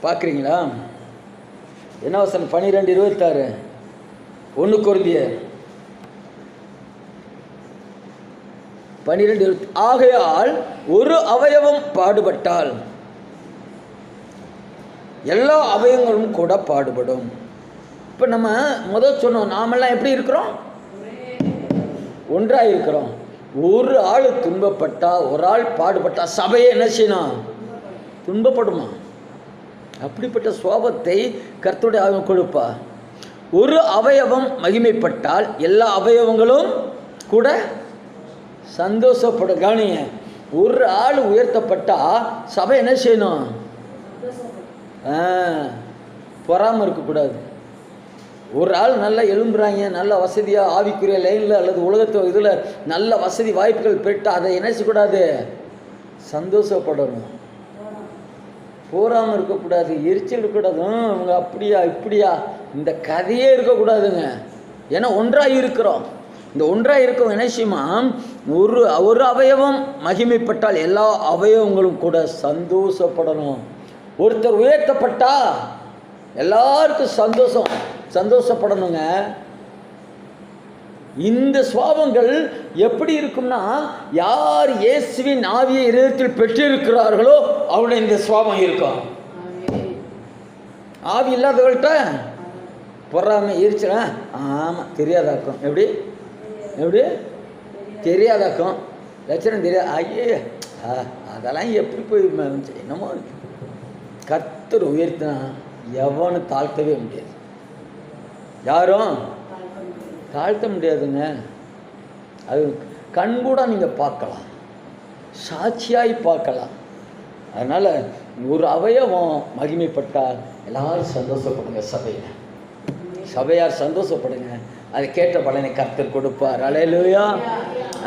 பார்க்குறீங்களா? என்ன வசனம்? 12:26 1 கொரிந்தியர் 12:20. ஆகையால் ஒரு அவயவம் பாடுபட்டால் எல்லா அவயவங்களும் கூட பாடுபடும். இப்போ நம்ம முதல் சொன்னோம், நாமெல்லாம் எப்படி இருக்கிறோம்? ஒன்றாக இருக்கிறோம். ஒரு ஆள் துன்பப்பட்டா, ஒரு ஆள் பாடுபட்டா சபையை என்ன செய்யணும்? துன்பப்படுமா? அப்படிப்பட்ட சுவாபத்தை கர்த்தருடைய ஆவியானவர் கொடுப்பா. ஒரு அவயவம் மகிமைப்பட்டால் எல்லா அவயவங்களும் கூட சந்தோஷப்படும். கவனிங்க, ஒரு ஆள் உயர்த்தப்பட்டா சபை என்ன செய்யணும்? பொறாமல் இருக்கக்கூடாது. ஒரு ஆள் நல்லா எழும்புறாங்க, நல்ல வசதியாக ஆவிக்குரிய லைனில் அல்லது உலகத்து இதில் நல்ல வசதி வாய்ப்புகள் பெற்று அதை என்ன செய்யக்கூடாது? சந்தோஷப்படணும். போராமல் இருக்கக்கூடாது, எரிச்சல் இருக்கக்கூடாது. அவங்க அப்படியா இப்படியா இந்த கதையே இருக்கக்கூடாதுங்க. ஏன்னா ஒன்றாக இருக்கிறோம். இந்த ஒன்றாக இருக்கும் என்ன செய்யுமா? ஒரு அவயவம் மகிமைப்பட்டால் எல்லா அவயவங்களும் கூட சந்தோஷப்படணும். ஒருத்தர் உயர்த்தப்பட்டா எல்லாருக்கும் சந்தோஷப்படணுங்க. இந்த சுவாபங்கள் எப்படி இருக்கும்னா, யார் இயேசுவின் ஆவியை இதயத்தில் பெற்றிருக்கிறார்களோ அவருடைய இந்த சுவாபம் இருக்கும். ஆவி இல்லாதவர்கள்ட்ட பொறாமை எரிச்சல, ஆமாம் தெரியாதாக்கும். எப்படி தெரியாதாக்கும்? லட்சணம் தெரியாது. ஐயே அதெல்லாம் எப்படி போய் என்னமோ. கர்த்தர் உயர்த்தினா எவனும் தாழ்த்தவே முடியாது. யாரும் தாழ்த்த முடியாதுங்க. அது கண்கூட நீங்கள் பார்க்கலாம், சாட்சியாய் பார்க்கலாம். அதனால் ஒரு அவயவம் மகிமைப்பட்டால் எல்லாரும் சந்தோஷப்படுங்க. சபையார் சந்தோஷப்படுங்க. அதை கேட்ட பலனை கர்த்தர் கொடுப்பார். அல்லேலூயா,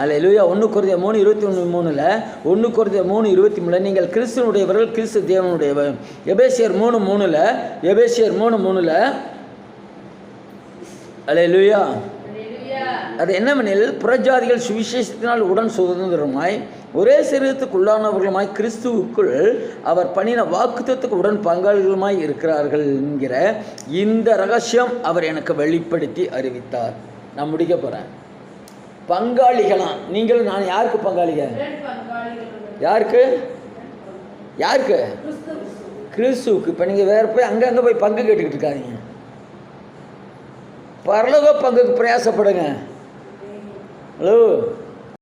அல்லேலூயா. 1 கொரிந்தியர் 3:23 1 கொரிந்தியர் 3:23 நீங்கள் கிறிஸ்துவனுடையவர்கள், கிறிஸ்து தேவனுடையவர். எபேசியர் 3:3 அல்லேலூயா. அது என்னவெனில், புறஜாதிகள் சுவிசேஷத்தினால் உடன் சுதந்திரமாய் ஒரே சரீரத்துக்குள்ளானவர்களுமாய் கிறிஸ்துவுக்குள் அவர் பண்ணின வாக்குத்தத்துக்கு உடன் பங்காளிகளுமாய் இருக்கிறார்கள் என்கிற இந்த ரகசியம் அவர் எனக்கு வெளிப்படுத்தி அறிவித்தார். நான் முடிக்க போகிறேன். பங்காளிகளாம் நீங்கள் நான் யாருக்கு பங்காளிகள்? யாருக்கு? கிறிஸ்துவுக்கு. இப்போ நீங்கள் வேறு போய் அங்கங்கே போய் பங்கு கேட்டுக்கிட்டு இருக்காதீங்க. பரலோக பங்குக்கு பிரயாசப்படுங்க. ஹலோ.